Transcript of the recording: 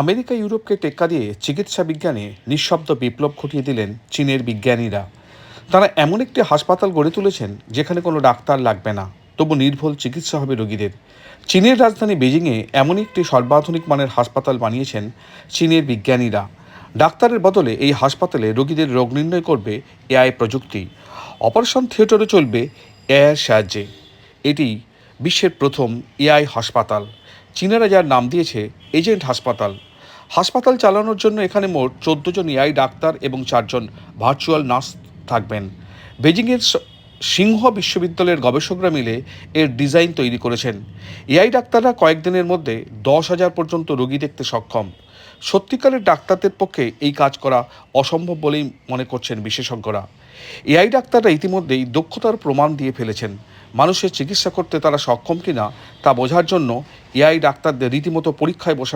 America ইউরোপকে টেক্কা দিয়ে চিকিৎসা বিজ্ঞানে নিঃশব্দ বিপ্লব ঘটিয়ে দিলেন চীনের বিজ্ঞানীরা। তারা এমন একটি হাসপাতাল গড়ে তুলেছেন যেখানে কোনো ডাক্তার লাগবে না, তবু নির্ভুল চিকিৎসা হবে রোগীদের। চীনের রাজধানী বেজিংয়ে এমন একটি সর্বাধুনিক মানের হাসপাতাল বানিয়েছেন চীনের বিজ্ঞানীরা। ডাক্তারের বদলে এই হাসপাতালে রোগীদের রোগ নির্ণয় করবে এআই প্রযুক্তি। অপারেশন থিয়েটারে চলবে এআইয়ের সাহায্যে। এটি বিশ্বের প্রথম এআই হাসপাতাল। চীনারা যার নাম দিয়েছে এজেন্ট হাসপাতাল। হাসপাতাল চালানোর জন্য এখানে মোট 14 জন এআই ডাক্তার এবং 4 জন ভার্চুয়াল নার্স থাকবেন। বেজিংয়ের সিংহ বিশ্ববিদ্যালয়ের গবেষকরা মিলে এর ডিজাইন তৈরি করেছেন। এআই ডাক্তাররা কয়েকদিনের মধ্যে 10,000 পর্যন্ত রোগী দেখতে সক্ষম। সত্যিকারের ডাক্তারদের পক্ষে এই কাজ করা অসম্ভব বলেই মনে করছেন বিশেষজ্ঞরা। এআই ডাক্তাররা ইতিমধ্যেই দক্ষতার প্রমাণ দিয়ে ফেলেছেন। মানুষের চিকিৎসা করতে তারা সক্ষম কিনা তা বোঝার জন্য এআই ডাক্তারদের রীতিমতো পরীক্ষায় বসানো